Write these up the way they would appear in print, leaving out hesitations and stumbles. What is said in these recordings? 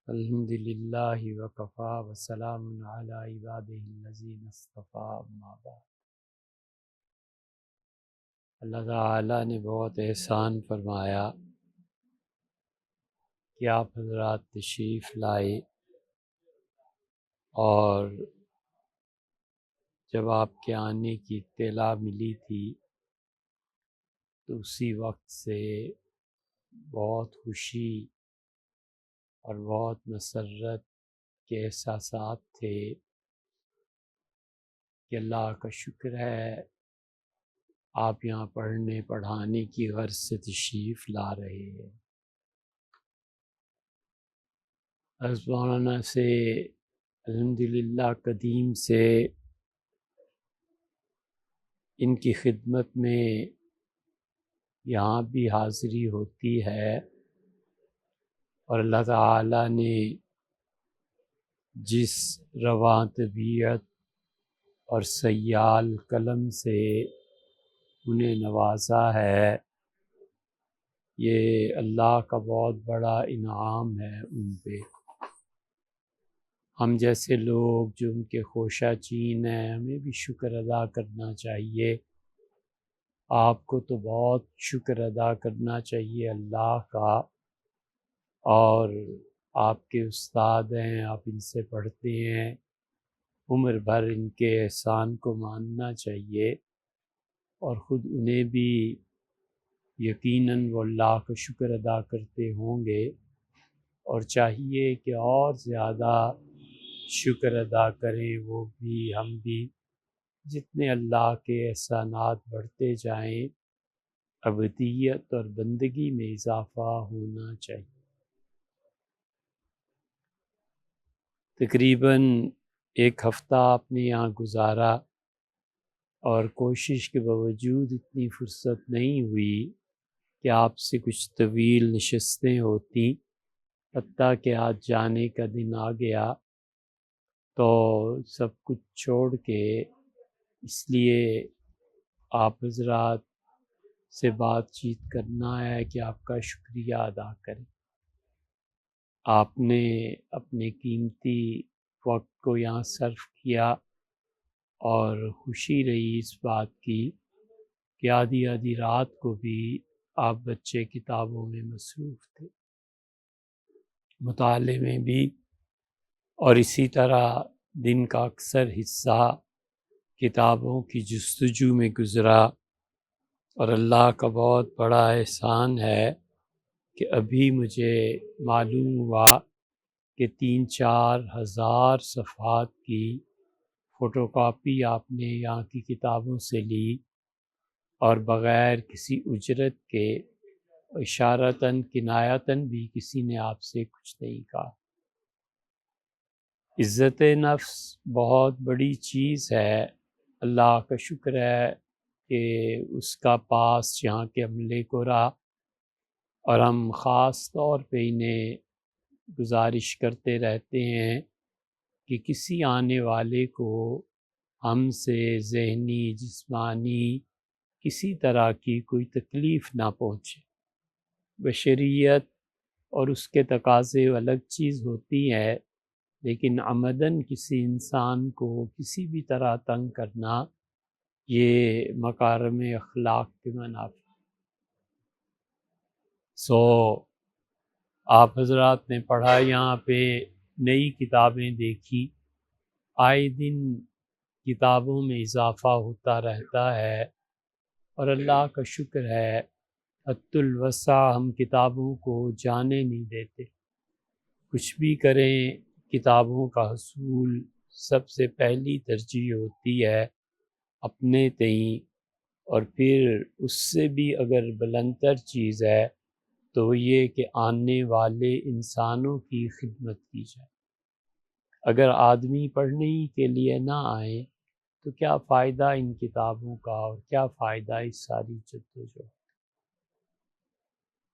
الحمد للہ وکفا وسلام علی عبادہ الذین اصطفیٰ اما بعد۔ اللہ تعالیٰ نے بہت احسان فرمایا کہ آپ حضرات تشریف لائے، اور جب آپ کے آنے کی اطلاع ملی تھی تو اسی وقت سے بہت خوشی اور بہت مسرت کے احساسات تھے کہ اللہ کا شکر ہے آپ یہاں پڑھنے پڑھانے کی غرض سے تشریف لا رہے ہیں۔ حضرت مولانا سے الحمدللہ قدیم سے ان کی خدمت میں یہاں بھی حاضری ہوتی ہے، اور اللہ تعالیٰ نے جس رواں طبیعت اور سیال قلم سے انہیں نوازا ہے، یہ اللہ کا بہت بڑا انعام ہے ان پہ۔ ہم جیسے لوگ جو ان کے خوشہ چین ہیں، ہمیں بھی شکر ادا کرنا چاہیے۔ آپ کو تو بہت شکر ادا کرنا چاہیے اللہ کا، اور آپ کے استاد ہیں، آپ ان سے پڑھتے ہیں، عمر بھر ان کے احسان کو ماننا چاہیے، اور خود انہیں بھی یقیناً وہ اللہ کا شکر ادا کرتے ہوں گے، اور چاہیے کہ اور زیادہ شکر ادا کریں وہ بھی، ہم بھی۔ جتنے اللہ کے احسانات بڑھتے جائیں، عبدیت اور بندگی میں اضافہ ہونا چاہیے۔ تقریباً ایک ہفتہ آپ نے یہاں گزارا، اور کوشش کے باوجود اتنی فرصت نہیں ہوئی کہ آپ سے کچھ طویل نشستیں ہوتی، حتیٰ کہ آج جانے کا دن آ گیا تو سب کچھ چھوڑ کے اس لیے آپ حضرات سے بات چیت کرنا ہے کہ آپ کا شکریہ ادا کریں۔ آپ نے اپنے قیمتی وقت کو یہاں صرف کیا، اور خوشی رہی اس بات کی کہ آدھی آدھی رات کو بھی آپ بچے کتابوں میں مصروف تھے، مطالعے میں بھی، اور اسی طرح دن کا اکثر حصہ کتابوں کی جستجو میں گزرا۔ اور اللہ کا بہت بڑا احسان ہے کہ ابھی مجھے معلوم ہوا کہ 3-4 ہزار صفحات کی فوٹو کاپی آپ نے یہاں کی کتابوں سے لی، اور بغیر کسی اجرت کے، اشارتاً کنایتاً بھی کسی نے آپ سے کچھ نہیں کہا۔ عزت نفس بہت بڑی چیز ہے، اللہ کا شکر ہے کہ اس کا پاس یہاں کے عملے کو رہا، اور ہم خاص طور پہ انہیں گزارش کرتے رہتے ہیں کہ کسی آنے والے کو ہم سے ذہنی جسمانی کسی طرح کی کوئی تکلیف نہ پہنچے۔ بشریت اور اس کے تقاضے الگ چیز ہوتی ہے، لیکن عمداً کسی انسان کو کسی بھی طرح تنگ کرنا یہ مکارم اخلاق کے منافی۔ آپ حضرات نے پڑھا، یہاں پہ نئی کتابیں دیکھی، آئے دن کتابوں میں اضافہ ہوتا رہتا ہے، اور اللہ کا شکر ہے حت الوسع ہم کتابوں کو جانے نہیں دیتے۔ کچھ بھی کریں، کتابوں کا حصول سب سے پہلی ترجیح ہوتی ہے اپنے تئیں، اور پھر اس سے بھی اگر بلندتر چیز ہے تو یہ کہ آنے والے انسانوں کی خدمت کی جائے۔ اگر آدمی پڑھنے ہی کے لیے نہ آئیں تو کیا فائدہ ان کتابوں کا، اور کیا فائدہ اس ساری جدوجہد۔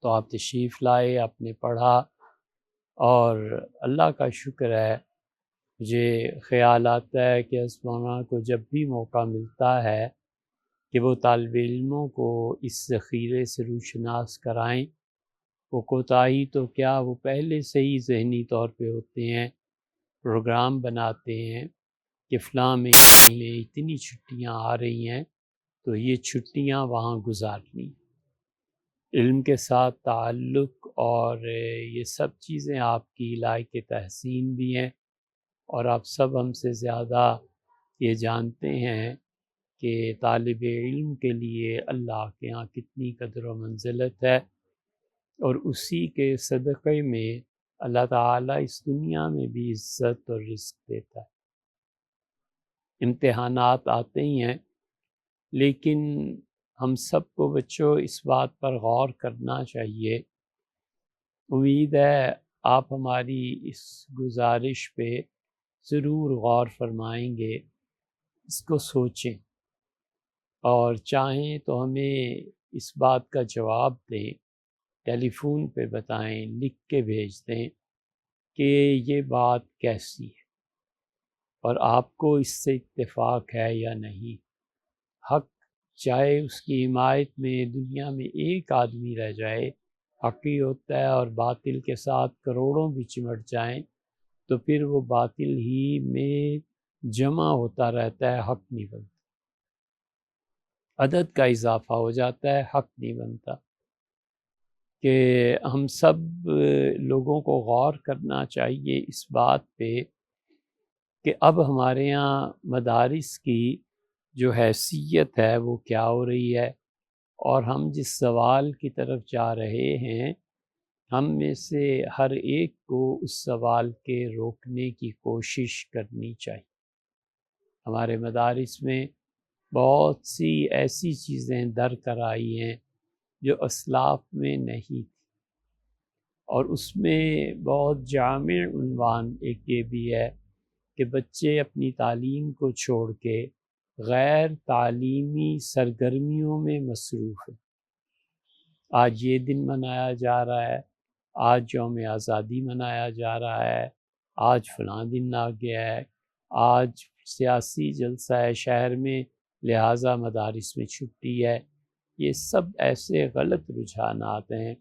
تو آپ تشریف لائے، آپ نے پڑھا، اور اللہ کا شکر ہے، مجھے خیال آتا ہے کہ اسمانا کو جب بھی موقع ملتا ہے کہ وہ طالب علموں کو اس ذخیرے سے روشناس کرائیں، وہ کوتاہی تو کیا، وہ پہلے سے ہی ذہنی طور پہ ہوتے ہیں، پروگرام بناتے ہیں کہ فلاں میں اتنی چھٹیاں آ رہی ہیں تو یہ چھٹیاں وہاں گزارنی۔ علم کے ساتھ تعلق اور یہ سب چیزیں آپ کی لائق تحسین بھی ہیں، اور آپ سب ہم سے زیادہ یہ جانتے ہیں کہ طالب علم کے لیے اللہ کے ہاں کتنی قدر و منزلت ہے، اور اسی کے صدقے میں اللہ تعالیٰ اس دنیا میں بھی عزت اور رزق دیتا ہے۔ امتحانات آتے ہی ہیں، لیکن ہم سب کو بچوں اس بات پر غور کرنا چاہیے۔ امید ہے آپ ہماری اس گزارش پہ ضرور غور فرمائیں گے، اس کو سوچیں، اور چاہیں تو ہمیں اس بات کا جواب دیں، ٹیلی فون پہ بتائیں، لکھ کے بھیج دیں کہ یہ بات کیسی ہے اور آپ کو اس سے اتفاق ہے یا نہیں۔ حق چاہے اس کی حمایت میں دنیا میں ایک آدمی رہ جائے، حق ہی ہوتا ہے، اور باطل کے ساتھ کروڑوں بھی چمٹ جائیں تو پھر وہ باطل ہی میں جمع ہوتا رہتا ہے، حق نہیں بنتا، عدد کا اضافہ ہو جاتا ہے، حق نہیں بنتا۔ کہ ہم سب لوگوں کو غور کرنا چاہیے اس بات پہ کہ اب ہمارے یہاں مدارس کی جو حیثیت ہے وہ کیا ہو رہی ہے، اور ہم جس سوال کی طرف جا رہے ہیں، ہم میں سے ہر ایک کو اس سوال کے روکنے کی کوشش کرنی چاہیے۔ ہمارے مدارس میں بہت سی ایسی چیزیں در کر آئی ہیں جو اسلاف میں نہیں تھی، اور اس میں بہت جامع عنوان ایک یہ بھی ہے کہ بچے اپنی تعلیم کو چھوڑ کے غیر تعلیمی سرگرمیوں میں مصروف ہیں۔ آج یہ دن منایا جا رہا ہے، آج یوم آزادی منایا جا رہا ہے، آج فلاں دن آ گیا ہے، آج سیاسی جلسہ ہے شہر میں لہٰذا مدارس میں چھٹی ہے۔ یہ سب ایسے غلط رجحانات ہیں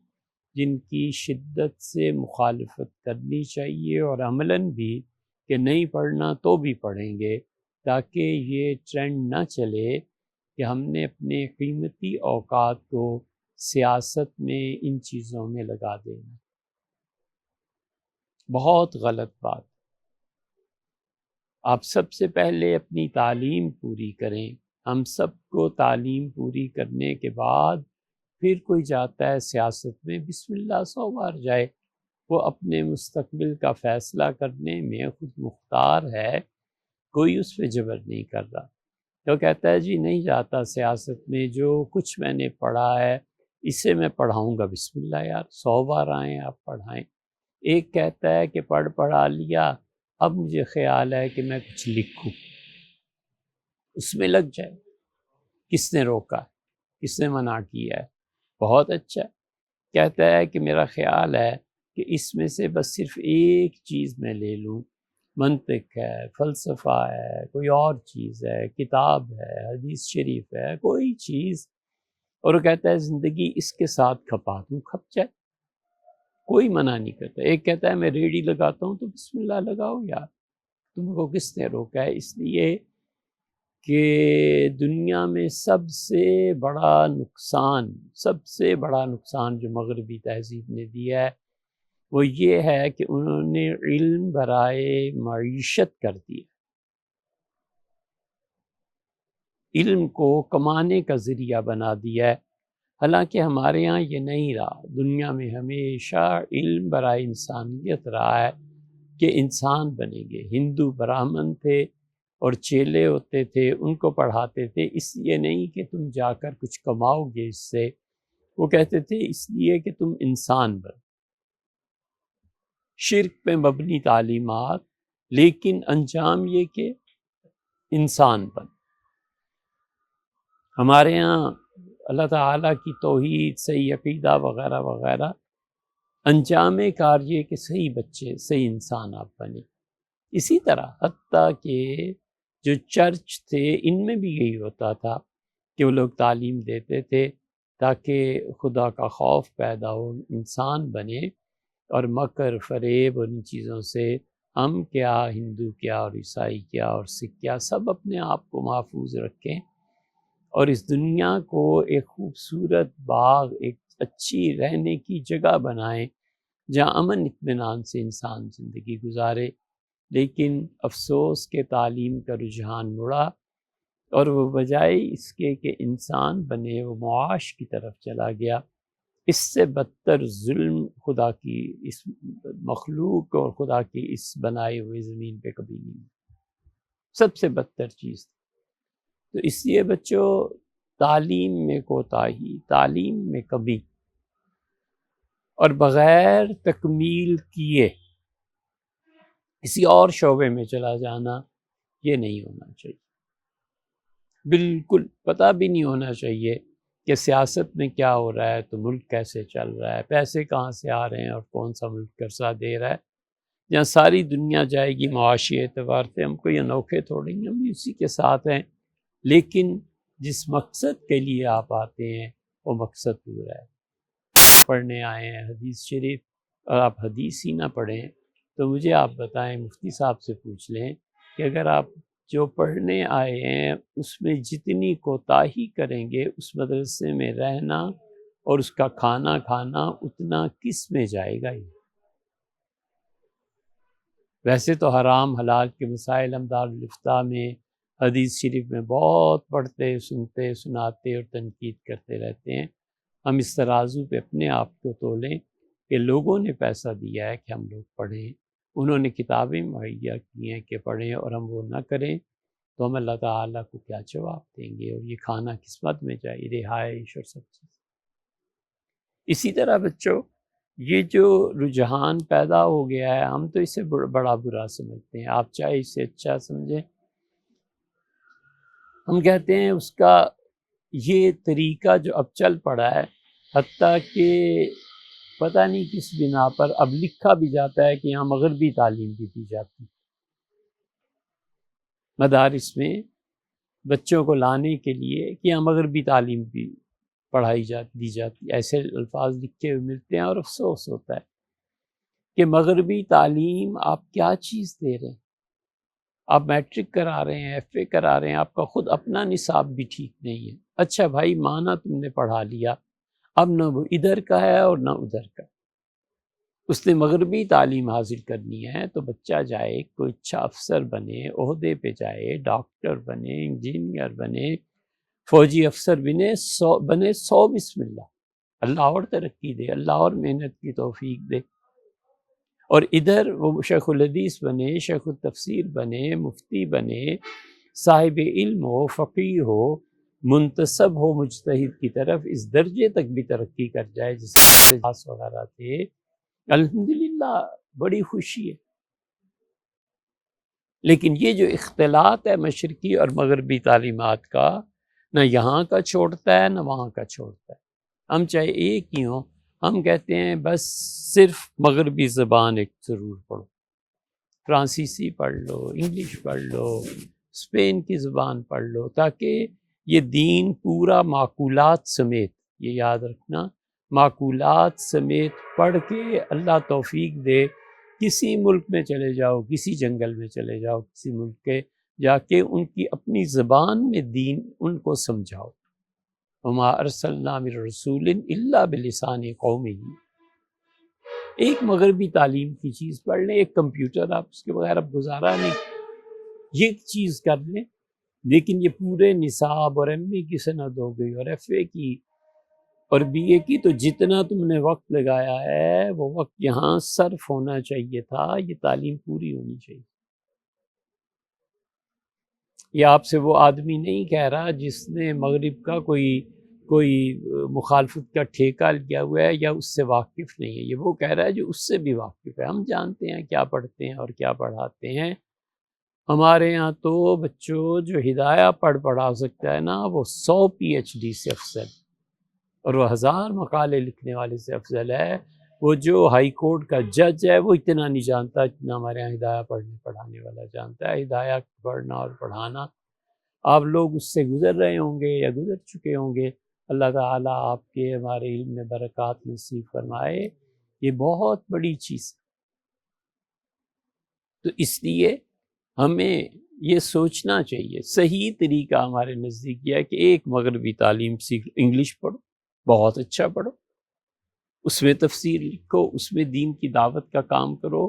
جن کی شدت سے مخالفت کرنی چاہیے، اور عملاً بھی کہ نہیں پڑھنا تو بھی پڑھیں گے، تاکہ یہ ٹرینڈ نہ چلے کہ ہم نے اپنے قیمتی اوقات کو سیاست میں ان چیزوں میں لگا دینا۔ بہت غلط بات۔ آپ سب سے پہلے اپنی تعلیم پوری کریں۔ ہم سب کو تعلیم پوری کرنے کے بعد پھر کوئی جاتا ہے سیاست میں، بسم اللہ 100 بار جائے، وہ اپنے مستقبل کا فیصلہ کرنے میں خود مختار ہے، کوئی اس پہ جبر نہیں کر رہا۔ تو کہتا ہے جی نہیں جاتا سیاست میں، جو کچھ میں نے پڑھا ہے اسے میں پڑھاؤں گا۔ بسم اللہ یار، 100 بار آئیں آپ پڑھائیں۔ ایک کہتا ہے کہ پڑھا لیا، اب مجھے خیال ہے کہ میں کچھ لکھوں، اس میں لگ جائے۔ کس نے روکا ہے؟ کس نے منع کیا ہے؟ بہت اچھا۔ کہتا ہے کہ میرا خیال ہے کہ اس میں سے بس صرف ایک چیز میں لے لوں، منطق ہے، فلسفہ ہے، کوئی اور چیز ہے، کتاب ہے، حدیث شریف ہے، کوئی چیز، اور وہ کہتا ہے زندگی اس کے ساتھ کھپا دوں، کھپ جائے، کوئی منع نہیں کرتا۔ ایک کہتا ہے میں ریڑھی لگاتا ہوں، تو بسم اللہ لگاؤ یار، تم کو کس نے روکا ہے؟ اس لیے کہ دنیا میں سب سے بڑا نقصان جو مغربی تہذیب نے دیا ہے وہ یہ ہے کہ انہوں نے علم برائے معیشت کر دیا، علم کو کمانے کا ذریعہ بنا دیا ہے، حالانکہ ہمارے یہاں یہ نہیں رہا۔ دنیا میں ہمیشہ علم برائے انسانیت رہا ہے کہ انسان بنیں گے۔ ہندو برہمن تھے اور چیلے ہوتے تھے، ان کو پڑھاتے تھے اس لیے نہیں کہ تم جا کر کچھ کماؤ گے اس سے، وہ کہتے تھے اس لیے کہ تم انسان بن۔ شرک پہ مبنی تعلیمات، لیکن انجام یہ کہ انسان بن۔ ہمارے ہاں اللہ تعالیٰ کی توحید، صحیح عقیدہ وغیرہ وغیرہ، انجام کار یہ کہ صحیح بچے، صحیح انسان آپ بنے۔ اسی طرح حتیٰ کہ جو چرچ تھے ان میں بھی یہی ہوتا تھا کہ وہ لوگ تعلیم دیتے تھے تاکہ خدا کا خوف پیدا ہو، انسان بنے، اور مکر فریب اور ان چیزوں سے ہم کیا، ہندو کیا اور عیسائی کیا اور سکھ کیا، سب اپنے آپ کو محفوظ رکھیں اور اس دنیا کو ایک خوبصورت باغ، ایک اچھی رہنے کی جگہ بنائیں جہاں امن اطمینان سے انسان زندگی گزارے۔ لیکن افسوس کہ تعلیم کا رجحان مڑا اور وہ بجائے اس کے کہ انسان بنے وہ معاش کی طرف چلا گیا۔ اس سے بدتر ظلم خدا کی اس مخلوق اور خدا کی اس بنائے ہوئے زمین پہ کبھی نہیں، سب سے بدتر چیز۔ تو اس لیے بچوں، تعلیم میں کوتاہی، تعلیم میں کمی اور بغیر تکمیل کیے کسی اور شعبے میں چلا جانا، یہ نہیں ہونا چاہیے۔ بالکل پتہ بھی نہیں ہونا چاہیے کہ سیاست میں کیا ہو رہا ہے، تو ملک کیسے چل رہا ہے، پیسے کہاں سے آ رہے ہیں اور کون سا ملک قرضہ دے رہا ہے۔ جہاں ساری دنیا جائے گی معاشی اعتبار سے، ہم کوئی انوکھے تھوڑے ہیں، ہم بھی اسی کے ساتھ ہیں، لیکن جس مقصد کے لیے آپ آتے ہیں وہ مقصد پورا ہے۔ پڑھنے آئے ہیں حدیث شریف، اور آپ حدیث ہی نہ پڑھیں تو مجھے آپ بتائیں، مفتی صاحب سے پوچھ لیں کہ اگر آپ جو پڑھنے آئے ہیں اس میں جتنی کوتاہی کریں گے، اس مدرسے میں رہنا اور اس کا کھانا کھانا اتنا کس میں جائے گا؟ یہ ویسے تو حرام حلال کے مسائل ہم دارالفتاء میں حدیث شریف میں بہت پڑھتے، سنتے، سناتے اور تنقید کرتے رہتے ہیں۔ ہم اس ترازو پہ اپنے آپ کو تولیں کہ لوگوں نے پیسہ دیا ہے کہ ہم لوگ پڑھیں، انہوں نے کتابیں مہیا کی ہیں کہ پڑھیں، اور ہم وہ نہ کریں تو ہم اللہ تعالیٰ کو کیا جواب دیں گے؟ اور یہ کھانا قسمت میں جائے، رہائش اور سب چیز۔ اسی طرح بچوں، یہ جو رجحان پیدا ہو گیا ہے، ہم تو اسے بڑا برا سمجھتے ہیں، آپ چاہے اسے اچھا سمجھیں۔ ہم کہتے ہیں اس کا یہ طریقہ جو اب چل پڑا ہے، حتیٰ کہ پتہ نہیں کس بنا پر اب لکھا بھی جاتا ہے کہ یہاں مغربی تعلیم بھی دی جاتی ہے۔ مدارس میں بچوں کو لانے کے لیے کہ یہاں مغربی تعلیم بھی پڑھائی دی جاتی، ایسے الفاظ لکھے ہوئے ملتے ہیں، اور افسوس ہوتا ہے کہ مغربی تعلیم آپ کیا چیز دے رہے ہیں؟ آپ میٹرک کرا رہے ہیں، ایف اے کرا رہے ہیں، آپ کا خود اپنا نصاب بھی ٹھیک نہیں ہے۔ اچھا بھائی، مانا تم نے پڑھا لیا، اب نہ وہ ادھر کا ہے اور نہ ادھر کا، اس نے مغربی تعلیم حاصل کرنی ہے تو بچہ جائے، کوئی اچھا افسر بنے، عہدے پہ جائے، ڈاکٹر بنے، انجینئر بنے، فوجی افسر بنے، 100 بسم اللہ، اللہ اور ترقی دے، اللہ اور محنت کی توفیق دے۔ اور ادھر وہ شیخ الحدیث بنے، شیخ التفسیر بنے، مفتی بنے، صاحب علم ہو، فقیہ ہو، منتسب ہو مجتہد کی طرف، اس درجے تک بھی ترقی کر جائے جس سے وغیرہ تھے، الحمدللہ بڑی خوشی ہے۔ لیکن یہ جو اختلاط ہے مشرقی اور مغربی تعلیمات کا، نہ یہاں کا چھوڑتا ہے نہ وہاں کا چھوڑتا ہے۔ ہم چاہے ایک ہی ہوں، ہم کہتے ہیں بس صرف مغربی زبان ایک ضرور پڑھو، فرانسیسی پڑھ لو، انگلش پڑھ لو، اسپین کی زبان پڑھ لو، تاکہ یہ دین پورا معقولات سمیت، یہ یاد رکھنا، معقولات سمیت پڑھ کے اللہ توفیق دے، کسی ملک میں چلے جاؤ، کسی جنگل میں چلے جاؤ، کسی ملک کے جا کے ان کی اپنی زبان میں دین ان کو سمجھاؤ۔ وما ارسلنا من رسول الا بلسان قومہ۔ ایک مغربی تعلیم کی چیز پڑھ لیں، ایک کمپیوٹر، آپ اس کے بغیر اب گزارا نہیں، یہ چیز کر لیں، لیکن یہ پورے نصاب اور ایم اے کی سند ہو گئی اور ایف اے کی اور بی اے کی، تو جتنا تم نے وقت لگایا ہے وہ وقت یہاں صرف ہونا چاہیے تھا، یہ تعلیم پوری ہونی چاہیے۔ یہ آپ سے وہ آدمی نہیں کہہ رہا جس نے مغرب کا کوئی مخالفت کا ٹھیکہ لیا ہوا ہے یا اس سے واقف نہیں ہے، یہ وہ کہہ رہا ہے جو اس سے بھی واقف ہے۔ ہم جانتے ہیں کیا پڑھتے ہیں اور کیا پڑھاتے ہیں۔ ہمارے ہاں تو بچوں جو ہدایہ پڑھا سکتا ہے نا، وہ 100 پی ایچ ڈی سے افضل، اور وہ 1000 مقالے لکھنے والے سے افضل ہے۔ وہ جو ہائی کورٹ کا جج ہے وہ اتنا نہیں جانتا جتنا ہمارے یہاں ہدایہ پڑھانے والا جانتا ہے۔ ہدایہ پڑھنا اور پڑھانا، آپ لوگ اس سے گزر رہے ہوں گے یا گزر چکے ہوں گے، اللہ تعالیٰ آپ کے ہمارے علم میں برکات نصیب فرمائے، یہ بہت بڑی چیز۔ تو اس لیے ہمیں یہ سوچنا چاہیے، صحیح طریقہ ہمارے نزدیک یہ ہے کہ ایک مغربی تعلیم سیکھ، انگلش پڑھو، بہت اچھا پڑھو، اس میں تفسیر لکھو، اس میں دین کی دعوت کا کام کرو۔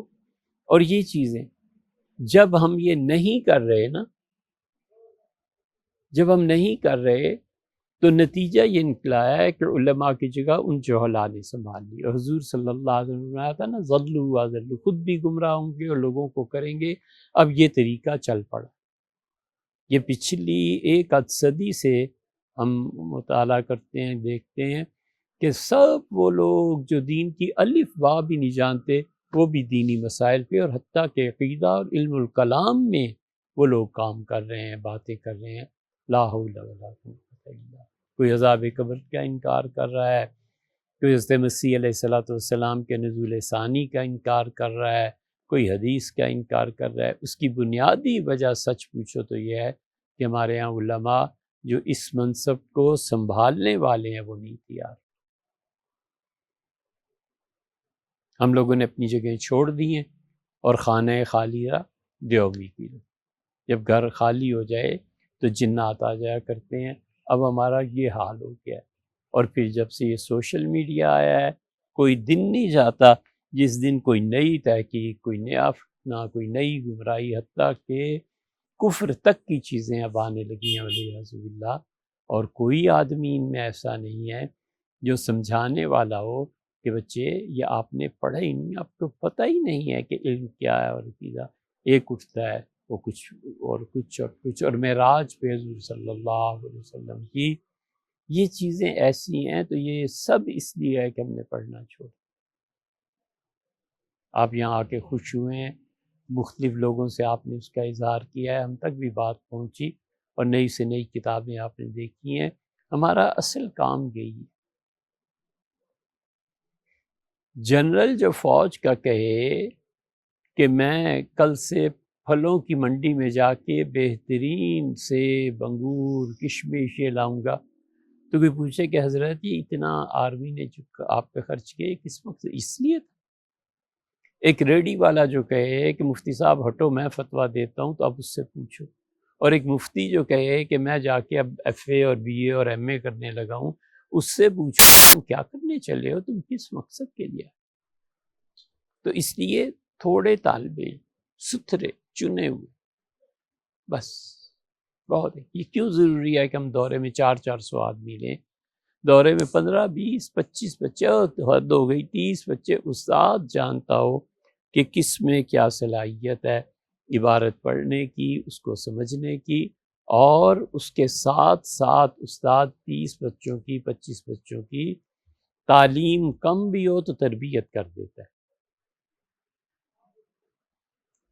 اور یہ چیزیں جب ہم یہ نہیں کر رہے نا، جب ہم نہیں کر رہے تو نتیجہ یہ نکلا ہے کہ علماء کی جگہ ان جہلاء نے سنبھال لی۔ اور حضور صلی اللہ علیہ وسلم نے آیا تھا نا، ضلوا وضلوا، خود بھی گمراہ ہوں گے اور لوگوں کو کریں گے۔ اب یہ طریقہ چل پڑا، یہ پچھلی ایک صدی سے ہم مطالعہ کرتے ہیں، دیکھتے ہیں کہ سب وہ لوگ جو دین کی الف با بھی نہیں جانتے، وہ بھی دینی مسائل پہ اور حتیٰ کہ عقیدہ اور علم الکلام میں وہ لوگ کام کر رہے ہیں، باتیں کر رہے ہیں۔ لا حول ولا قوت الا باللہ۔ کوئی عذاب قبر کا انکار کر رہا ہے، کوئی حضرت مسیح علیہ السلام کے نزول ثانی کا انکار کر رہا ہے، کوئی حدیث کا انکار کر رہا ہے۔ اس کی بنیادی وجہ سچ پوچھو تو یہ ہے کہ ہمارے ہاں علماء جو اس منصب کو سنبھالنے والے ہیں وہ نہیں تیار۔ ہم لوگوں نے اپنی جگہیں چھوڑ دی ہیں اور خانہ خالی رہا دیومی کی۔ جب گھر خالی ہو جائے تو جنات آ جایا کرتے ہیں۔ اب ہمارا یہ حال ہو گیا ہے۔ اور پھر جب سے یہ سوشل میڈیا آیا ہے، کوئی دن نہیں جاتا جس دن کوئی نئی تحقیق، کوئی نیا فتنہ، کوئی نئی گمراہی، حتیٰ کہ کفر تک کی چیزیں اب آنے لگی ہیں والعیاذ باللہ۔ اور کوئی آدمی ان میں ایسا نہیں ہے جو سمجھانے والا ہو کہ بچے یہ آپ نے پڑھا ہی نہیں، آپ کو پتہ ہی نہیں ہے کہ علم کیا ہے اور عقیدہ۔ ایک اٹھتا ہے وہ کچھ اور کچھ اور کچھ، اور معراج پہ حضور صلی اللہ علیہ وسلم کی یہ چیزیں ایسی ہیں۔ تو یہ سب اس لیے ہے کہ ہم نے پڑھنا چھوڑا۔ آپ یہاں آ کے خوش ہوئے ہیں، مختلف لوگوں سے آپ نے اس کا اظہار کیا ہے، ہم تک بھی بات پہنچی اور نئی سے نئی کتابیں آپ نے دیکھی ہیں۔ ہمارا اصل کام یہی ہے۔ جنرل جو فوج کا کہے کہ میں کل سے پھلوں کی منڈی میں جا کے بہترین سیب، انگور، کشمش یہ لاؤں گا، تو کوئی پوچھے کہ حضرت یہ اتنا آرمی نے جو آپ پہ خرچ کیے کس مقصد؟ اس لیے تھا۔ ایک ریڈی والا جو کہے کہ مفتی صاحب ہٹو میں فتویٰ دیتا ہوں، تو آپ اس سے پوچھو۔ اور ایک مفتی جو کہے کہ میں جا کے اب ایف اے اور بی اے اور ایم اے کرنے لگا ہوں، اس سے پوچھو تم کیا کرنے چلے ہو، تم کس مقصد کے لیے۔ تو اس لیے تھوڑے طالب علم، ستھرے چنے ہوئے، بس بہت ہے۔ یہ کیوں ضروری ہے کہ ہم دورے میں 400 آدمی لیں، دورے میں 15 20 25 بچے، حد ہو گئی 30 بچے، استاد جانتا ہو کہ کس میں کیا صلاحیت ہے عبارت پڑھنے کی، اس کو سمجھنے کی، اور اس کے ساتھ ساتھ استاد 30 بچوں کی 25 بچوں کی تعلیم کم بھی ہو تو تربیت کر دیتا ہے۔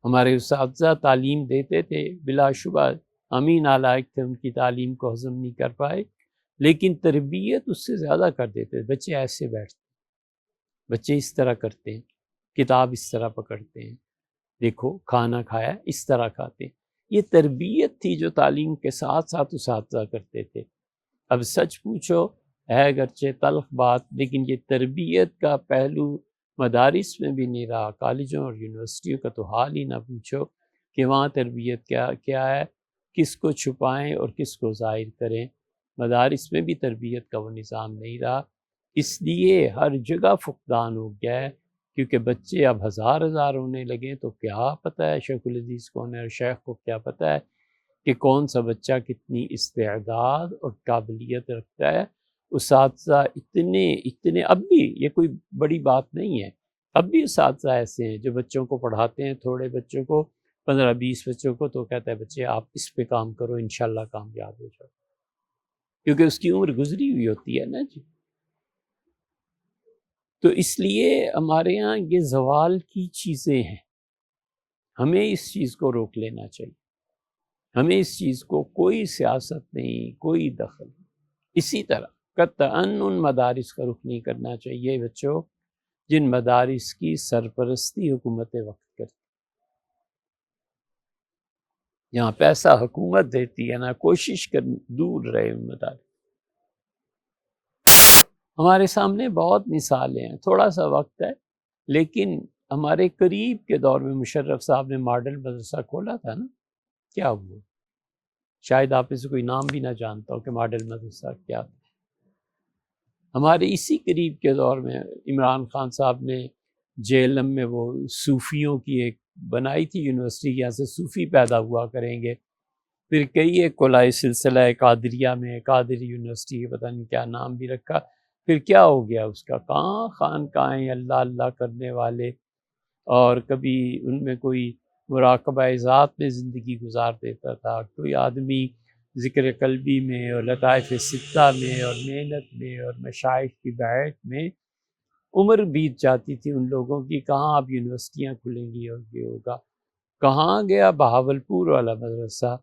ہمارے اساتذہ تعلیم دیتے تھے، بلا شبہ ہم ہی نالائق تھے، ان کی تعلیم کو ہضم نہیں کر پائے، لیکن تربیت اس سے زیادہ کر دیتے۔ بچے ایسے بیٹھتے، بچے اس طرح کرتے ہیں، کتاب اس طرح پکڑتے ہیں، دیکھو کھانا کھایا اس طرح کھاتے ہیں۔ یہ تربیت تھی جو تعلیم کے ساتھ ساتھ اساتذہ کرتے تھے۔ اب سچ پوچھو، ہے اگرچہ تلخ بات، لیکن یہ تربیت کا پہلو مدارس میں بھی نہیں رہا۔ کالجوں اور یونیورسٹیوں کا تو حال ہی نہ پوچھو کہ وہاں تربیت کیا ہے، کس کو چھپائیں اور کس کو ظاہر کریں۔ مدارس میں بھی تربیت کا وہ نظام نہیں رہا، اس لیے ہر جگہ فقدان ہو گیا ہے، کیونکہ بچے اب ہزار ہونے لگے، تو کیا پتہ ہے شیخ الحدیث کون ہے، اور شیخ کو کیا پتہ ہے کہ کون سا بچہ کتنی استعداد اور قابلیت رکھتا ہے۔ اساتذہ اتنے اب بھی یہ کوئی بڑی بات نہیں ہے، اب بھی اساتذہ ایسے ہیں جو بچوں کو پڑھاتے ہیں، تھوڑے بچوں کو 15 20 بچوں کو، تو کہتا ہے بچے آپ اس پہ کام کرو، انشاءاللہ کامیاب ہو جاؤ، کیونکہ اس کی عمر گزری ہوئی ہوتی ہے نا جی۔ تو اس لیے ہمارے ہاں یہ زوال کی چیزیں ہیں، ہمیں اس چیز کو روک لینا چاہیے، ہمیں اس چیز کو کوئی سیاست نہیں، کوئی دخل نہیں۔ اسی طرح قطعاً ان مدارس کا رخ نہیں کرنا چاہیے بچوں جن مدارس کی سرپرستی حکومت وقت کرتی، یہاں پیسہ حکومت دیتی ہے نا، کوشش کر دور رہے ان مدارس۔ ہمارے سامنے بہت مثالیں ہیں، تھوڑا سا وقت ہے، لیکن ہمارے قریب کے دور میں مشرف صاحب نے ماڈل مدرسہ کھولا تھا نا، کیا ہوا؟ شاید آپ میں سے کوئی نام بھی نہ جانتا ہو کہ ماڈل مدرسہ کیا تھا۔ ہمارے اسی قریب کے دور میں عمران خان صاحب نے جیلم میں وہ صوفیوں کی ایک بنائی تھی یونیورسٹی، یہاں سے صوفی پیدا ہوا کریں گے۔ پھر کئی ایک کلائی سلسلہ قادریہ میں، قادری یونیورسٹی، پتہ نہیں کیا نام بھی رکھا۔ پھر کیا ہو گیا اس کا؟ کہاں خانقاہیں اللہ اللہ کرنے والے، اور کبھی ان میں کوئی مراقبہ ذات میں زندگی گزار دیتا تھا، کوئی آدمی ذکر قلبی میں اور لطائف ستہ میں اور محنت میں اور مشائخ کی بیعت میں عمر بیت جاتی تھی ان لوگوں کی۔ کہاں اب یونیورسٹیاں کھلیں گی اور یہ ہوگا؟ کہاں گیا بہاولپور والا مدرسہ؟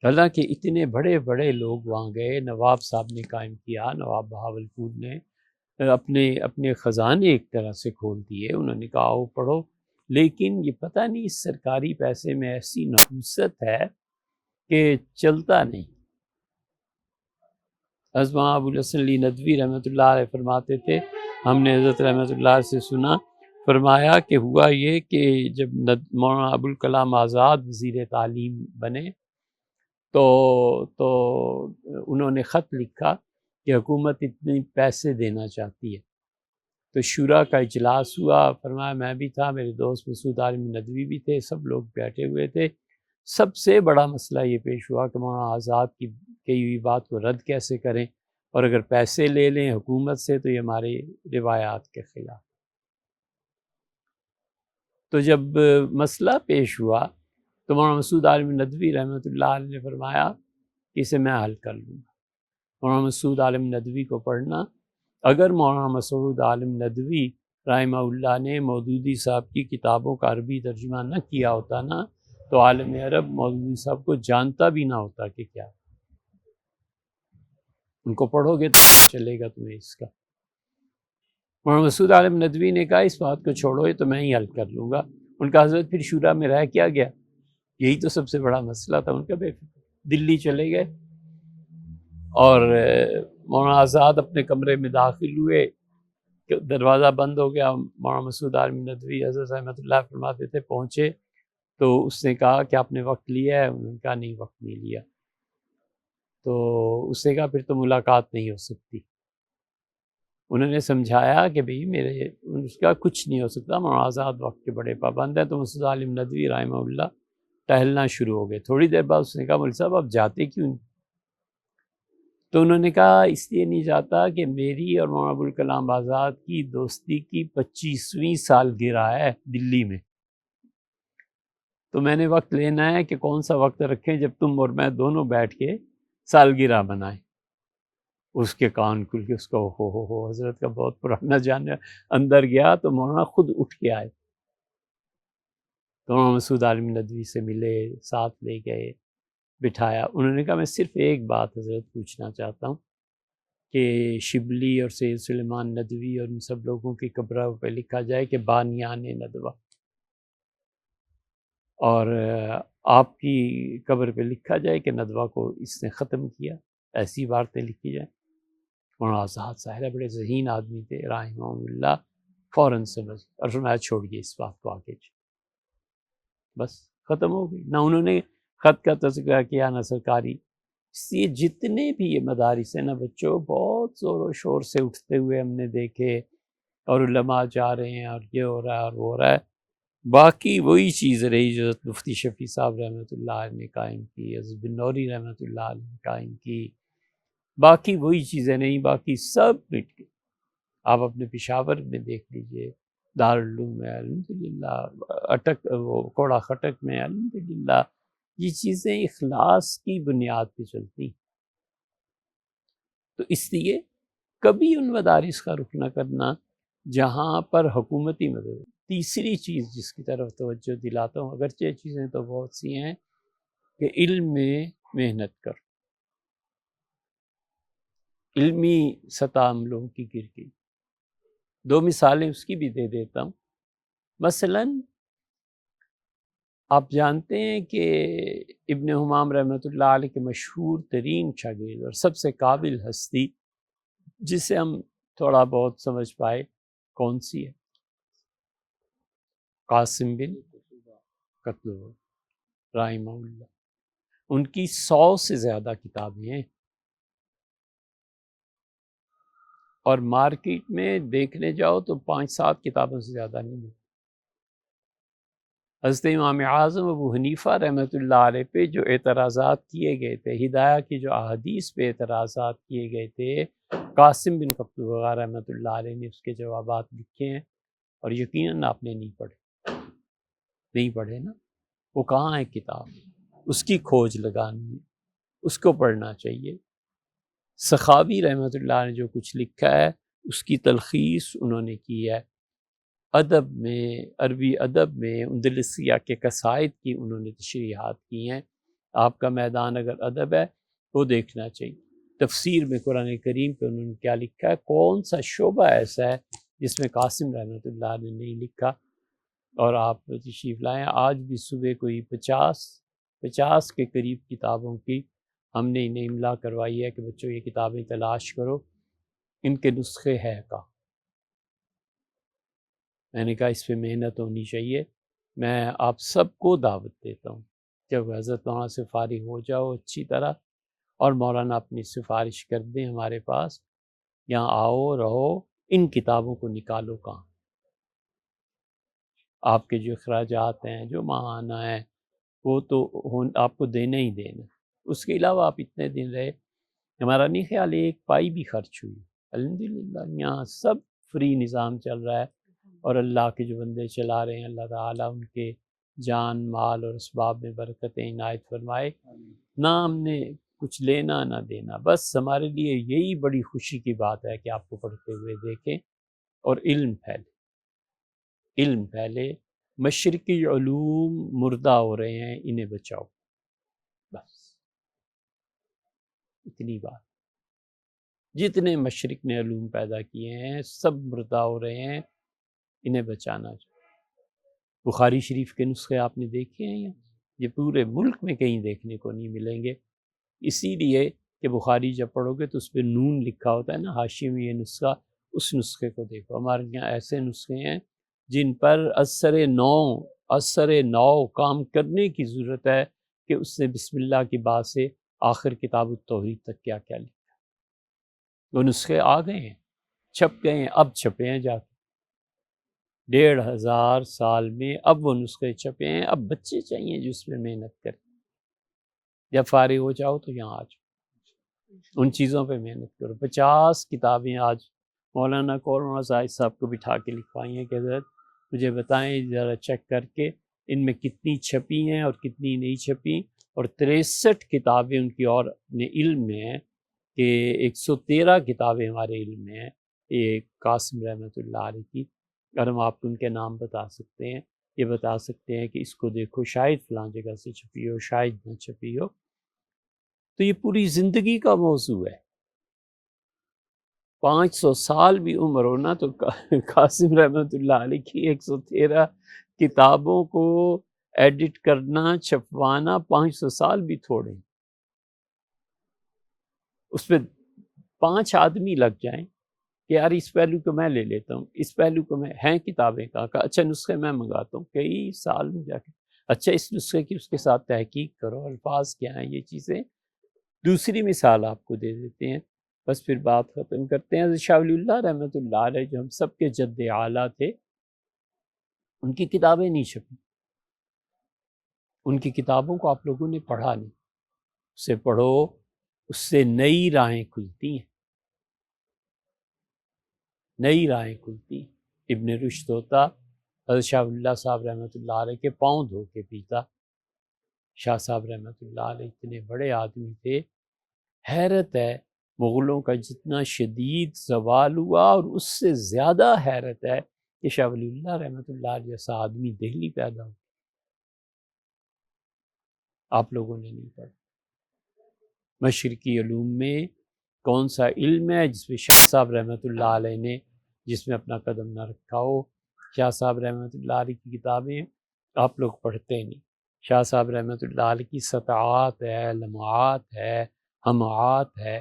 حالانکہ اتنے بڑے بڑے لوگ وہاں گئے، نواب صاحب نے قائم کیا، نواب بہاولپور نے اپنے خزانے ایک طرح سے کھول دیے، انہوں نے کہا آؤ پڑھو۔ لیکن یہ پتہ نہیں اس سرکاری پیسے میں ایسی نحوست ہے کہ چلتا نہیں۔ ازواں ابو الحسن علی ندوی رحمۃ اللہ علیہ فرماتے تھے، ہم نے حضرت رحمۃ اللہ سے سنا، فرمایا کہ ہوا یہ کہ جب مولانا ابوالکلام آزاد وزیر تعلیم بنے تو انہوں نے خط لکھا کہ حکومت اتنے پیسے دینا چاہتی ہے۔ تو شورا کا اجلاس ہوا، فرمایا میں بھی تھا، میرے دوست مسعود عالم ندوی بھی تھے، سب لوگ بیٹھے ہوئے تھے۔ سب سے بڑا مسئلہ یہ پیش ہوا کہ مولانا آزاد کی کہی ہوئی بات کو رد کیسے کریں، اور اگر پیسے لے لیں حکومت سے تو یہ ہمارے روایات کے خلاف۔ تو جب مسئلہ پیش ہوا تو مولانا مسعود عالم ندوی رحمۃ اللہ علیہ نے فرمایا کہ اسے میں حل کر لوں گا۔ مولانا مسعود عالم ندوی کو پڑھنا، اگر مولانا مسعود عالم ندوی رحمہ اللہ نے مودودی صاحب کی کتابوں کا عربی ترجمہ نہ کیا ہوتا نا، تو عالم عرب مودودی صاحب کو جانتا بھی نہ ہوتا کہ کیا۔ ان کو پڑھو گے تو چلے گا تمہیں اس کا۔ مولانا مسعود عالم ندوی نے کہا اس بات کو چھوڑو، یہ تو میں ہی حل کر لوں گا۔ ان کا حضرت پھر شورا میں رہ کیا گیا؟ یہی تو سب سے بڑا مسئلہ تھا ان کا۔ بے دلی چلے گئے اور مولانا آزاد اپنے کمرے میں داخل ہوئے، دروازہ بند ہو گیا۔ مولانا مسعود عالم ندوی حضرت رحمۃ اللہ فرماتے تھے پہنچے تو اس نے کہا کہ آپ نے وقت لیا ہے؟ انہوں نے کہا نہیں وقت نہیں لیا۔ تو اس نے کہا پھر تو ملاقات نہیں ہو سکتی۔ انہوں نے سمجھایا کہ بھئی میرے اس کا کچھ نہیں ہو سکتا، مولانا آزاد وقت کے بڑے پابند ہیں۔ تو مسعود عالم ندوی رحمہ اللہ ٹہلنا شروع ہو گئے۔ تھوڑی دیر بعد اس نے کہا مولوی صاحب آپ جاتے کیوں نہیں؟ تو انہوں نے کہا اس لیے نہیں جاتا کہ میری اور مولانا ابوالکلام آزاد کی دوستی کی 25ویں سالگرہ ہے دلی میں، تو میں نے وقت لینا ہے کہ کون سا وقت رکھیں جب تم اور میں دونوں بیٹھ کے سالگرہ منائیں۔ اس کے کان کھل کے اس کا ہو حضرت کا بہت پرانا جانا اندر گیا، تو مولانا خود اٹھ کے آئے، تو مولانا مسعود عالم ندوی سے ملے، ساتھ لے گئے، بٹھایا۔ انہوں نے کہا میں صرف ایک بات حضرت پوچھنا چاہتا ہوں کہ شبلی اور سید سلیمان ندوی اور ان سب لوگوں کی قبروں پہ لکھا جائے کہ بانیان ندوہ، اور آپ کی قبر پہ لکھا جائے کہ ندوہ کو اس نے ختم کیا، ایسی باتیں لکھی جائیں۔ مولانا آزاد ظاہر بڑے ذہین آدمی تھے رحمہ اللہ، فوراً سمجھ اور فرمایا چھوڑیے اس بات کو آگے، بس ختم ہو گئی۔ نہ انہوں نے خط کا تذکرہ کیا نہ سرکاری۔ اس لیے جتنے بھی یہ مدارس ہیں نا بچوں، بہت زور و شور سے اٹھتے ہوئے ہم نے دیکھے، اور علماء جا رہے ہیں اور یہ ہو رہا ہے اور وہ ہو رہا ہے، باقی وہی چیز رہی جو مفتی شفیع صاحب رحمۃ اللہ علیہ نے قائم کی، حضرت بن نوری رحمۃ اللہ علیہ نے قائم کی، باقی وہی چیزیں نہیں، باقی سب مٹ گئی۔ آپ اپنے پشاور میں دیکھ لیجئے، دارالعلوم میں الحمدللہ، اٹک وہ کوڑا خٹک میں الحمدللہ، یہ چیزیں اخلاص کی بنیاد پہ چلتی ہیں۔ تو اس لیے کبھی ان مدارس کا رخ نہ کرنا جہاں پر حکومتی مدد۔ تیسری چیز جس کی طرف توجہ دلاتا ہوں، اگرچہ چیزیں تو بہت سی ہیں، کہ علم میں محنت کر، علمی سطح ہم لوگوں کی گر گئی۔ دو مثالیں اس کی بھی دے دیتا ہوں۔ مثلاً آپ جانتے ہیں کہ ابن حمام رحمۃ اللہ علیہ کے مشہور ترین شاگرد اور سب سے قابل ہستی، جسے ہم تھوڑا بہت سمجھ پائے کون سی ہے؟ قاسم بن قتل رحمہ اللہ، ان کی 100 سے زیادہ کتابیں ہیں، اور مارکیٹ میں دیکھنے جاؤ تو 5-7 کتابوں سے زیادہ نہیں ملتی۔ حضرت امام اعظم ابو حنیفہ رحمۃ اللہ علیہ پہ جو اعتراضات کیے گئے تھے، ہدایہ کی جو احادیث پہ اعتراضات کیے گئے تھے، قاسم بن قبطبغہ رحمۃ اللہ علیہ نے اس کے جوابات لکھے ہیں، اور یقیناً آپ نے نہیں پڑھے نا، وہ کہاں ہے کتاب؟ اس کی کھوج لگانی ہے، اس کو پڑھنا چاہیے۔ سخاوی رحمۃ اللہ نے جو کچھ لکھا ہے اس کی تلخیص انہوں نے کی ہے، ادب میں، عربی ادب میں اندلسیہ کے قصائد کی انہوں نے تشریحات کی ہیں۔ آپ کا میدان اگر ادب ہے وہ دیکھنا چاہیے۔ تفسیر میں قرآن کریم پہ انہوں نے کیا لکھا ہے، کون سا شعبہ ایسا ہے جس میں قاسم رحمۃ اللہ نے نہیں لکھا، اور آپ تشریف لائیں۔ آج بھی صبح کوئی 50 کے قریب کتابوں کی ہم نے انہیں املا کروائی ہے کہ بچوں یہ کتابیں تلاش کرو، ان کے نسخے ہے کا۔ میں نے کہا اس پہ محنت ہونی چاہیے۔ میں آپ سب کو دعوت دیتا ہوں، جب حضرت وہاں سے فارغ ہو جاؤ اچھی طرح، اور مولانا اپنی سفارش کر دیں ہمارے پاس، یہاں آؤ رہو، ان کتابوں کو نکالو کہاں۔ آپ کے جو اخراجات ہیں، جو ماہانہ ہیں، وہ تو آپ کو دینا ہی دینا۔ اس کے علاوہ آپ اتنے دن رہے، ہمارا نہیں خیال 1 پائی بھی خرچ ہوئی۔ الحمدللہ یہاں سب فری نظام چل رہا ہے، اور اللہ کے جو بندے چلا رہے ہیں، اللہ تعالیٰ ان کے جان مال اور اسباب میں برکتیں عنایت فرمائے۔ نہ ہم نے کچھ لینا نہ دینا، بس ہمارے لیے یہی بڑی خوشی کی بات ہے کہ آپ کو پڑھتے ہوئے دیکھیں، اور علم پھیلے۔ مشرقی علوم مردہ ہو رہے ہیں، انہیں بچاؤ، بس اتنی بات۔ جتنے مشرق نے علوم پیدا کیے ہیں سب مردہ ہو رہے ہیں، انہیں بچانا چاہیے۔ بخاری شریف کے نسخے آپ نے دیکھے ہیں، یہ پورے ملک میں کہیں دیکھنے کو نہیں ملیں گے، اسی لیے کہ بخاری جب پڑھو گے تو اس پہ نون لکھا ہوتا ہے نا، حاشیے میں یہ نسخہ، اس نسخے کو دیکھو۔ ہمارے یہاں ایسے نسخے ہیں جن پر اثر نو کام کرنے کی ضرورت ہے کہ اس نے بسم اللہ کی بات سے آخر کتاب التوحید تک کیا کیا لکھا۔ وہ نسخے آ گئے ہیں، چھپ گئے ہیں، اب چھپے ہیں جا کے 1500 سال میں، اب وہ نسخے چھپے ہیں۔ اب بچے چاہیے جو اس میں محنت کریں۔ جب فارغ ہو جاؤ تو یہاں آ جاؤ، ان چیزوں پہ محنت کرو۔ 50 کتابیں آج مولانا قورمہ زاہد صاحب کو بٹھا کے لکھوائی ہیں کہ حضرت مجھے بتائیں ذرا چیک کر کے ان میں کتنی چھپی ہیں اور کتنی نہیں چھپی، اور 63 کتابیں ان کی اور اپنے علم میں ہیں، کہ 113 کتابیں ہمارے علم میں ہیں، یہ قاسم رحمۃ اللہ علیہ کی، اور ہم آپ کو ان کے نام بتا سکتے ہیں، یہ بتا سکتے ہیں کہ اس کو دیکھو شاید فلاں جگہ سے چھپی ہو، شاید نہ چھپی ہو۔ تو یہ پوری زندگی کا موضوع ہے۔ 500 سال بھی عمر ہونا تو قاسم رحمۃ اللہ علیہ کی 113 کتابوں کو ایڈٹ کرنا، چھپوانا، 500 سال بھی تھوڑے، اس پہ 5 آدمی لگ جائیں کہ یار اس پہلو کو میں لے لیتا ہوں، اس پہلو کو میں، ہیں کتابیں کا اچھا نسخے میں منگاتا ہوں، کئی سال میں جا کے اچھا اس نسخے کی اس کے ساتھ تحقیق کرو، الفاظ کیا ہیں، یہ چیزیں۔ دوسری مثال آپ کو دے دیتے ہیں، بس پھر بات ختم کرتے ہیں۔ حضرت شاہ ولی اللہ رحمۃ اللہ علیہ جو ہم سب کے جد اعلیٰ تھے، ان کی کتابیں نہیں چھپی، ان کی کتابوں کو آپ لوگوں نے پڑھا نہیں، اسے پڑھو، اس سے نئی راہیں کھلتی ہیں، نئی راہیں کھلتی ہیں۔ ابن رشد ہوتا، حضرت شاہ ولی اللہ صاحب رحمۃ اللہ علیہ کے پاؤں دھو کے پیتا۔ شاہ صاحب رحمۃ اللہ علیہ اتنے بڑے آدمی تھے، حیرت ہے مغلوں کا جتنا شدید زوال ہوا، اور اس سے زیادہ حیرت ہے کہ شاہ ولی اللہ رحمۃ اللہ علیہ جیسا آدمی دہلی پیدا ہو۔ آپ لوگوں نے نہیں پڑھا۔ مشرقی علوم میں کون سا علم ہے جس میں شاہ صاحب رحمۃ اللہ علیہ نے، جس میں اپنا قدم نہ رکھا ہو؟ شاہ صاحب رحمۃ اللہ علیہ کی کتابیں آپ لوگ پڑھتے نہیں۔ شاہ صاحب رحمۃ اللہ علیہ کی سطاعات ہے، لمعات ہے، ہمعات ہے،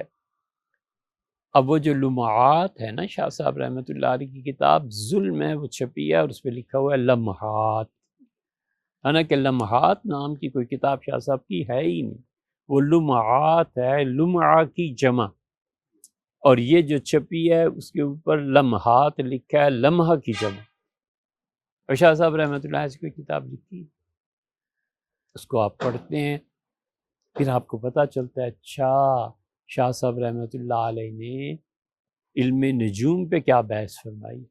اب وہ جو لمحات ہے نا شاہ صاحب رحمۃ اللہ علیہ کی کتاب ظلم ہے، وہ چھپی ہے اور اس پہ لکھا ہوا ہے لمحات، حالانکہ لمحات نام کی کوئی کتاب شاہ صاحب کی ہے ہی نہیں، وہ لمحات ہے، لمعہ کی جمع، اور یہ جو چھپی ہے اس کے اوپر لمحات لکھا ہے، لمحہ کی جمع۔ اور شاہ صاحب رحمۃ اللہ علیہ سے کوئی کتاب لکھی، اس کو آپ پڑھتے ہیں پھر آپ کو پتہ چلتا ہے اچھا شاہ صاحب رحمۃ اللہ علیہ نے علم نجوم پہ کیا بحث فرمائی۔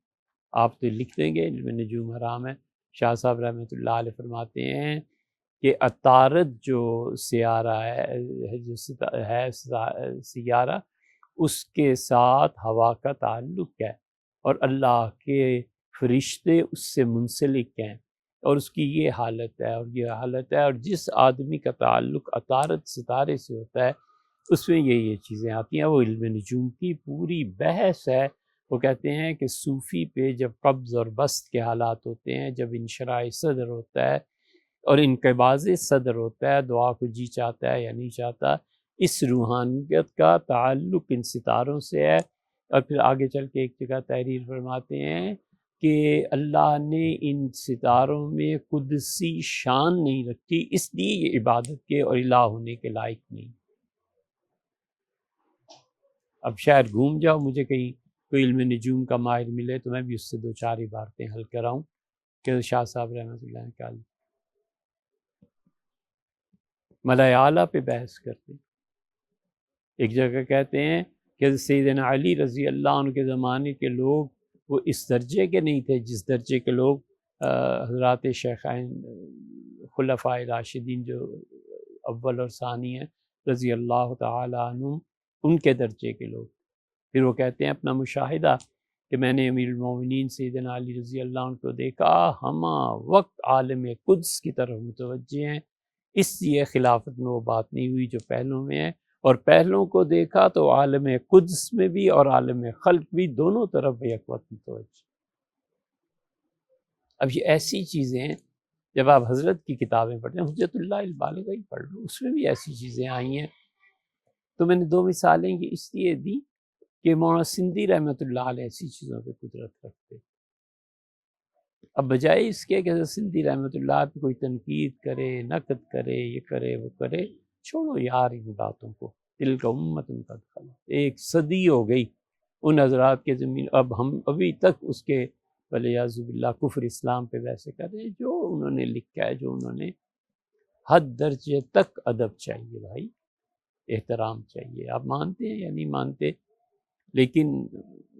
آپ تو لکھ دیں گے علم نجوم حرام ہے، شاہ صاحب رحمۃ اللہ علیہ فرماتے ہیں کہ عطارد جو سیارہ ہے، جو ہے سیارہ، اس کے ساتھ ہوا کا تعلق ہے، اور اللہ کے فرشتے اس سے منسلک ہیں، اور اس کی یہ حالت ہے اور یہ حالت ہے، اور جس آدمی کا تعلق عطارد ستارے سے ہوتا ہے اس میں یہ چیزیں آتی ہیں۔ وہ علم نجوم کی پوری بحث ہے۔ وہ کہتے ہیں کہ صوفی پہ جب قبض اور بسط کے حالات ہوتے ہیں، جب انشراح صدر ہوتا ہے اور انقباض صدر ہوتا ہے، دعا کو جی چاہتا ہے یا نہیں چاہتا، اس روحانیت کا تعلق ان ستاروں سے ہے۔ اور پھر آگے چل کے ایک جگہ تحریر فرماتے ہیں کہ اللہ نے ان ستاروں میں قدسی شان نہیں رکھی، اس لیے یہ عبادت کے اور الہ ہونے کے لائق نہیں۔ اب شاید گھوم جاؤ، مجھے کہیں کوئی علم نجوم کا ماہر ملے تو میں بھی اس سے دو چار عبارتیں حل کراؤں کہ شاہ صاحب رحمۃ اللہ نے کہا، ملائے اعلیٰ پہ بحث کرتے۔ ایک جگہ کہتے ہیں کہ سیدنا علی رضی اللہ عنہ کے زمانے کے لوگ وہ اس درجے کے نہیں تھے جس درجے کے لوگ حضرات شیخین خلفائے راشدین جو اول اور ثانی ہیں رضی اللہ تعالی عنہ، ان کے درجے کے لوگ۔ پھر وہ کہتے ہیں اپنا مشاہدہ کہ میں نے امیر المومنین سیدنا علی رضی اللہ عنہ کو دیکھا، ہمہ وقت عالم قدس کی طرف متوجہ ہیں، اس لیے خلافت میں وہ بات نہیں ہوئی جو پہلوں میں ہے، اور پہلوں کو دیکھا تو عالم قدس میں بھی اور عالم خلق بھی دونوں طرف یک وقت متوجہ۔ اب یہ ایسی چیزیں ہیں، جب آپ حضرت کی کتابیں پڑھتے ہیں، حجت اللہ البالغہ ہی پڑھ لو، اس میں بھی ایسی چیزیں آئی ہیں۔ تو میں نے دو مثالیں یہ اس لیے دی کہ مولانا سندھی رحمۃ اللہ علیہ ایسی چیزوں پہ قدرت رکھتے۔ اب بجائے اس کے کہ سندھی رحمۃ اللہ پہ کوئی تنقید کرے، نقد کرے، یہ کرے وہ کرے، چھوڑو یار ان باتوں کو۔ دل کا امت ان کا دخل، ایک صدی ہو گئی ان حضرات کے زمین، اب ہم ابھی تک اس کے ولیعذ باللہ کفر اسلام پہ ویسے کر رہے ہیں۔ جو انہوں نے لکھا ہے، جو انہوں نے حد درجے تک ادب چاہیے بھائی، احترام چاہیے۔ آپ مانتے ہیں یا نہیں مانتے، لیکن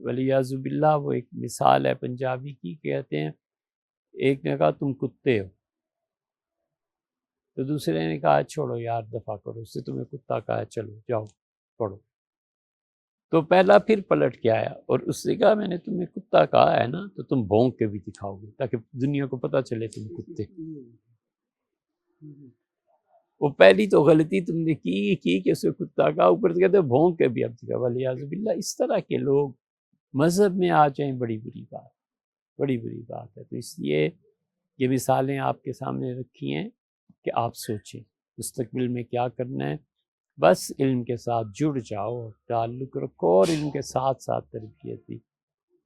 ولیعذ باللہ وہ ایک مثال ہے پنجابی کی، کہتے ہیں ایک نے کہا تم کتے ہو، تو دوسرے نے کہا چھوڑو یار دفع کرو، اس سے تمہیں کتا کہا، چلو جاؤ پڑھو۔ تو پہلا پھر پلٹ کے آیا اور اس سے کہا میں نے تمہیں کتا کہا ہے نا تو تم بھونک کے بھی دکھاؤ گے تاکہ دنیا کو پتہ چلے تم کتے۔ وہ پہلی تو غلطی تم نے کی کہ اسے کتا کہا، اوپر سے کہتے بھونک کے بھی اب دکھا۔ ولیعذ باللہ اس طرح کے لوگ مذہب میں آ جائیں، بڑی بری بات، بڑی بری بات ہے۔ تو اس لیے یہ مثالیں آپ کے سامنے رکھی ہیں کہ آپ سوچیں مستقبل میں کیا کرنا ہے۔ بس علم کے ساتھ جڑ جاؤ، تعلق رکھو، اور علم کے ساتھ ساتھ تربیت بھی۔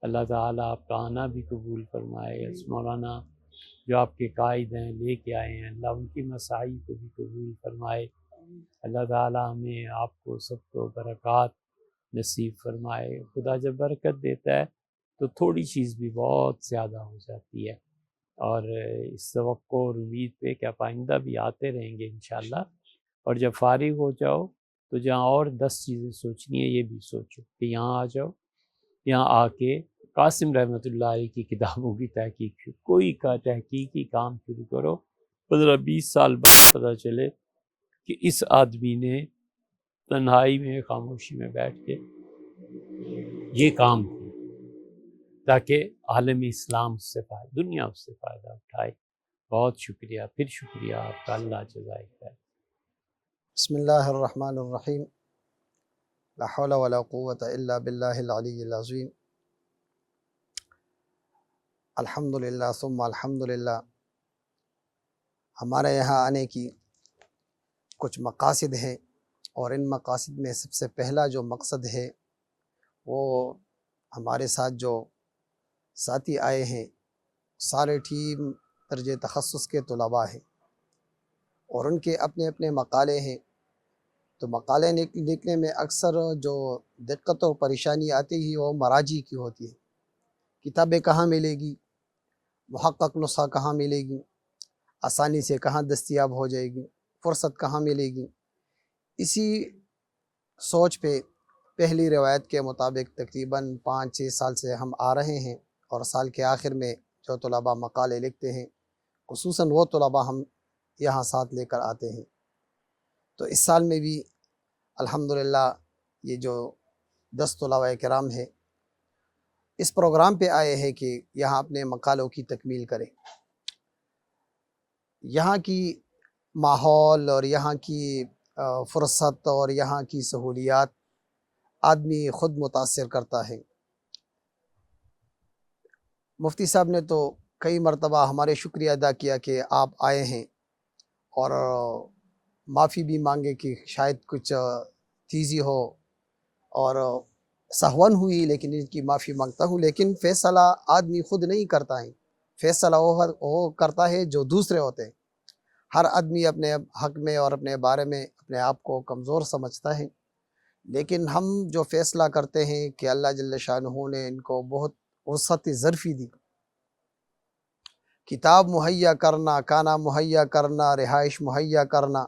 اللہ تعالیٰ آپ کا آنا بھی قبول فرمائے۔ مولانا جو آپ کے قائد ہیں، لے کے آئے ہیں، اللہ ان کی مساعی کو بھی قبول فرمائے۔ اللہ تعالیٰ ہمیں آپ کو سب کو برکات نصیب فرمائے۔ خدا جب برکت دیتا ہے تو تھوڑی چیز بھی بہت زیادہ ہو جاتی ہے، اور اس توقع اور امید پہ کہ آپ آئندہ بھی آتے رہیں گے انشاءاللہ۔ اور جب فارغ ہو جاؤ تو جہاں اور 10 چیزیں سوچنی ہے یہ بھی سوچو کہ یہاں آ جاؤ، یہاں آ کے قاسم رحمۃ اللہ علیہ کی کتابوں کی تحقیق، کوئی کا تحقیقی کام شروع کرو، 15-20 سال بعد پتہ چلے کہ اس آدمی نے تنہائی میں خاموشی میں بیٹھ کے یہ کام کیا تاکہ عالم اسلام اس سے فائدہ، دنیا اس سے فائدہ اٹھائے۔ بہت شکریہ، پھر شکریہ آپ کا، اللہ جزائے خیر۔ بسم اللہ الرحمن الرحیم، لا حول ولا قوة الا باللہ العلی العظیم۔ الحمدللہ ثم الحمدللہ۔ ہمارے یہاں آنے کی کچھ مقاصد ہیں، اور ان مقاصد میں سب سے پہلا جو مقصد ہے وہ ہمارے ساتھ جو ساتھی آئے ہیں سارے ٹیم درجہ تخصص کے طلباء ہیں، اور ان کے اپنے اپنے مقالے ہیں۔ تو مقالے لکھنے میں اکثر جو دقت اور پریشانی آتی ہے وہ مراجع کی ہوتی ہے، کتابیں کہاں ملے گی، محقق نسخہ کہاں ملے گی، آسانی سے کہاں دستیاب ہو جائے گی، فرصت کہاں ملے گی۔ اسی سوچ پہ پہلی روایت کے مطابق تقریباً 5-6 سال سے ہم آ رہے ہیں، اور سال کے آخر میں جو طلباء مقالے لکھتے ہیں، خصوصاً وہ طلباء ہم یہاں ساتھ لے کر آتے ہیں۔ تو اس سال میں بھی الحمدللہ یہ جو 10 طلباء کرام ہیں اس پروگرام پہ آئے ہیں کہ یہاں اپنے مقالوں کی تکمیل کریں۔ یہاں کی ماحول اور یہاں کی فرصت اور یہاں کی سہولیات آدمی خود متاثر کرتا ہے۔ مفتی صاحب نے تو کئی مرتبہ ہمارے شکریہ ادا کیا کہ آپ آئے ہیں، اور معافی بھی مانگے کہ شاید کچھ تیزی ہو اور سہون ہوئی، لیکن ان کی معافی مانگتا ہوں۔ لیکن فیصلہ آدمی خود نہیں کرتا ہے، فیصلہ وہ کرتا ہے جو دوسرے ہوتے ہیں۔ ہر آدمی اپنے حق میں اور اپنے بارے میں اپنے آپ کو کمزور سمجھتا ہے، لیکن ہم جو فیصلہ کرتے ہیں کہ اللہ جل شانہ نے ان کو بہت وسعت ظرفی دی، کتاب مہیا کرنا، کھانا مہیا کرنا، رہائش مہیا کرنا،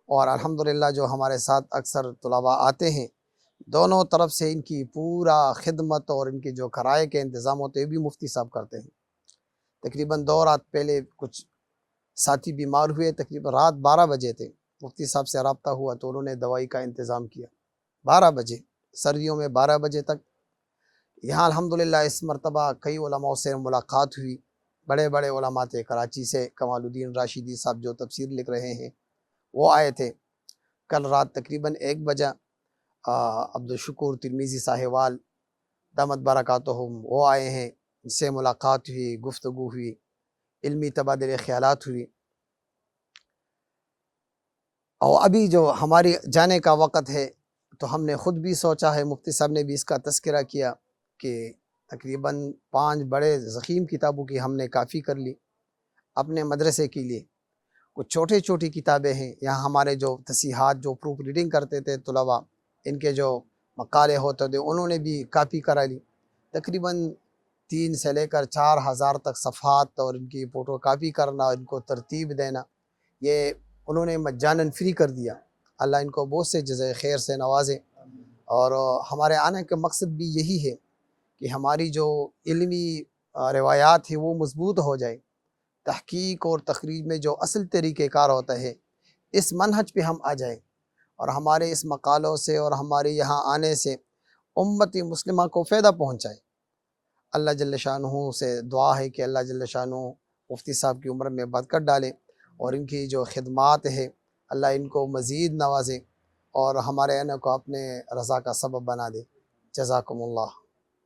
اور الحمدللہ جو ہمارے ساتھ اکثر طلباء آتے ہیں دونوں طرف سے ان کی پورا خدمت اور ان کے جو کرائے کے انتظام ہوتے ہیں بھی مفتی صاحب کرتے ہیں۔ تقریباً 2 رات پہلے کچھ ساتھی بیمار ہوئے، تقریباً رات 12 بجے تھے، مفتی صاحب سے رابطہ ہوا تو انہوں نے دوائی کا انتظام کیا 12 بجے، سردیوں میں 12 بجے تک۔ یہاں الحمدللہ اس مرتبہ کئی علماء سے ملاقات ہوئی، بڑے بڑے علماء تھے، کراچی سے کمال الدین راشدی صاحب جو تفسیر لکھ رہے ہیں وہ آئے تھے۔ کل رات تقریباً 1 بجے عبدالشکور ترمیزی صاحبال دامت برکاتہم وہ آئے ہیں، ان سے ملاقات ہوئی، گفتگو ہوئی، علمی تبادلے خیالات ہوئی۔ اور ابھی جو ہماری جانے کا وقت ہے تو ہم نے خود بھی سوچا ہے، مفتی صاحب نے بھی اس کا تذکرہ کیا کہ تقریباً 5 بڑے ضخیم کتابوں کی ہم نے کافی کر لی اپنے مدرسے کے لیے۔ کچھ چھوٹی چھوٹی کتابیں ہیں، یہاں ہمارے جو تصحیحات جو پروف ریڈنگ کرتے تھے طلباء، ان کے جو مقالے ہوتے تھے انہوں نے بھی کاپی کرا لی۔ تقریباً 3 سے لے کر 4,000 تک صفحات اور ان کی فوٹو کاپی کرنا، ان کو ترتیب دینا، یہ انہوں نے مجاناً فری کر دیا۔ اللہ ان کو بہت سے جزائے خیر سے نوازے، اور ہمارے آنے کا مقصد بھی یہی ہے کہ ہماری جو علمی روایات ہیں وہ مضبوط ہو جائے، تحقیق اور تخریج میں جو اصل طریقہ کار ہوتا ہے اس منہج پہ ہم آ جائیں، اور ہمارے اس مقالوں سے اور ہمارے یہاں آنے سے امت مسلمہ کو فائدہ پہنچائے۔ اللہ جل شانہ سے دعا ہے کہ اللہ جل شانہ مفتی صاحب کی عمر میں برکت ڈالے، اور ان کی جو خدمات ہے اللہ ان کو مزید نوازے، اور ہمارے آنے کو اپنے رضا کا سبب بنا دے۔ جزاکم اللہ۔